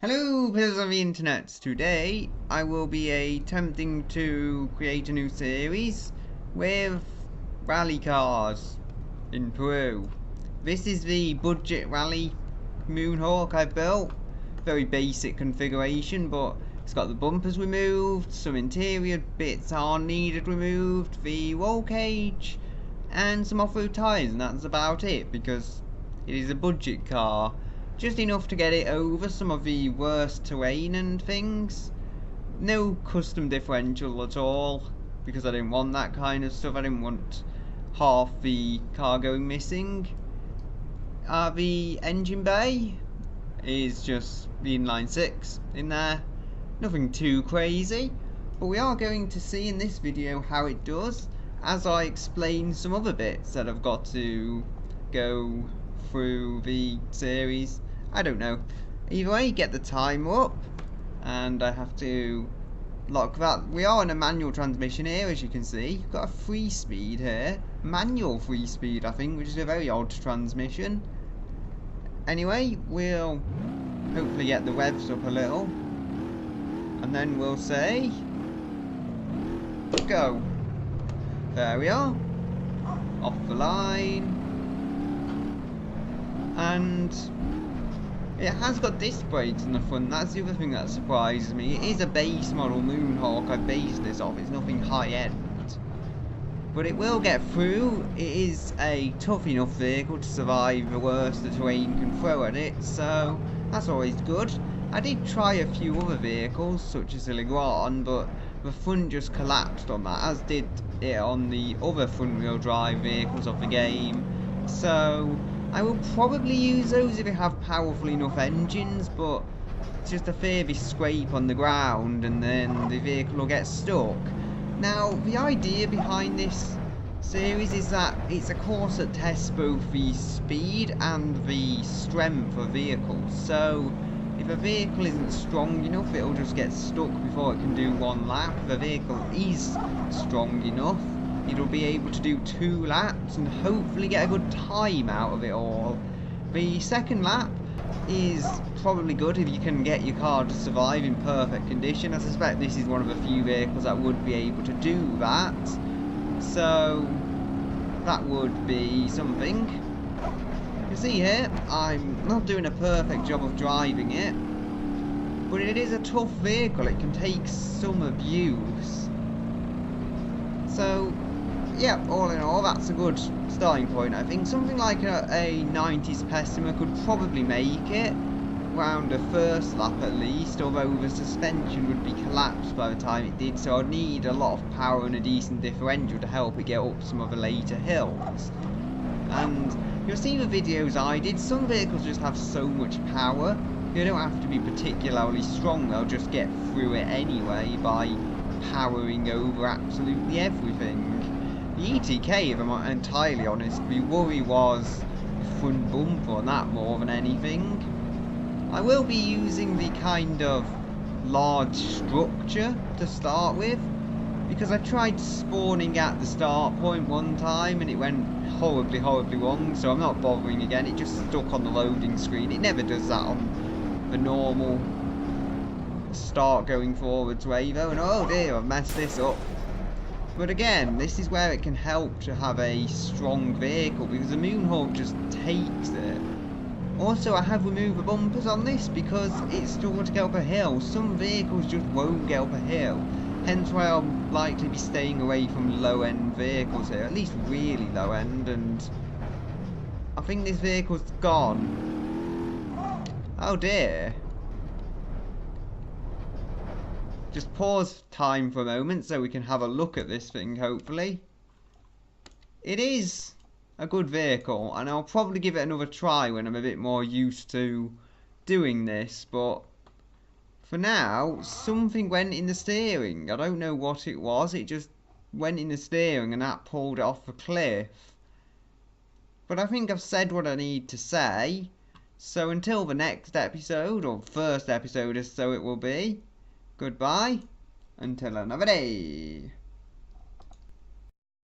Hello, pillars of the internet. Today I will be attempting to create a new series with rally cars in Peru. This is the budget rally Moonhawk I built. Very basic configuration, but it's got the bumpers removed, some interior bits are needed removed, the roll cage, and some off-road tyres, and that's about it because it is a budget car. Just enough to get it over some of the worst terrain and things. No custom differential at all, because I didn't want that kind of stuff. I didn't want half the car going missing. The engine bay is just the inline 6 in there. Nothing too crazy, but we are going to see in this video how it does as I explain some other bits that I've got to go through the series. I don't know. Either way, get the timer up, and I have to lock that. We are in a manual transmission here, as you can see. You've got a 3-speed here, manual 3-speed, I think, which is a very odd transmission. Anyway, we'll hopefully get the revs up a little, and then we'll say go. There we are, off the line, and it has got disc brakes in the front. That's the other thing that surprises me. It is a base model Moonhawk. I based this off. It's nothing high end, but it will get through. It is a tough enough vehicle to survive the worst the terrain can throw at it, so that's always good. I did try a few other vehicles, such as a Legrand, but the front just collapsed on that, as did it on the other front wheel drive vehicles of the game. So I will probably use those if they have powerful enough engines, but it's just a fair scrape on the ground and then the vehicle will get stuck. Now, the idea behind this series is that it's a course that tests both the speed and the strength of vehicles. So if a vehicle isn't strong enough, it'll just get stuck before it can do one lap. If a vehicle is strong enough, it'll be able to do 2 laps and hopefully get a good time out of it all. The second lap is probably good if you can get your car to survive in perfect condition. I suspect this is one of the few vehicles that would be able to do that, so that would be something. You can see here, I'm not doing a perfect job of driving it, but it is a tough vehicle. It can take some abuse. So yeah, all in all, that's a good starting point. I think something like a 90s Pessima could probably make it round the first lap at least, although the suspension would be collapsed by the time it did, so I'd need a lot of power and a decent differential to help it get up some of the later hills. And you'll see the videos I did, some vehicles just have so much power, you don't have to be particularly strong, they'll just get through it anyway by powering over absolutely everything. The ETK, if I'm not entirely honest, the worry was the front bumper on that more than anything. I will be using the kind of large structure to start with, because I tried spawning at the start point one time and it went horribly wrong, so I'm not bothering again. It just stuck on the loading screen. It never does that on the normal start going forwards way though, and oh dear, I've messed this up. But again, this is where it can help to have a strong vehicle, because the Moonhawk just takes it. Also, I have removed the bumpers on this because it's struggled to get up a hill. Some vehicles just won't get up a hill, hence why I'll likely be staying away from low-end vehicles here, at least really low-end, and I think this vehicle's gone. Oh dear. Just pause time for a moment so we can have a look at this thing, hopefully. It is a good vehicle, and I'll probably give it another try when I'm a bit more used to doing this, but for now, something went in the steering. I don't know what it was, it just went in the steering and that pulled it off a cliff. But I think I've said what I need to say, so until the next episode, or first episode as so it will be, goodbye, until another day.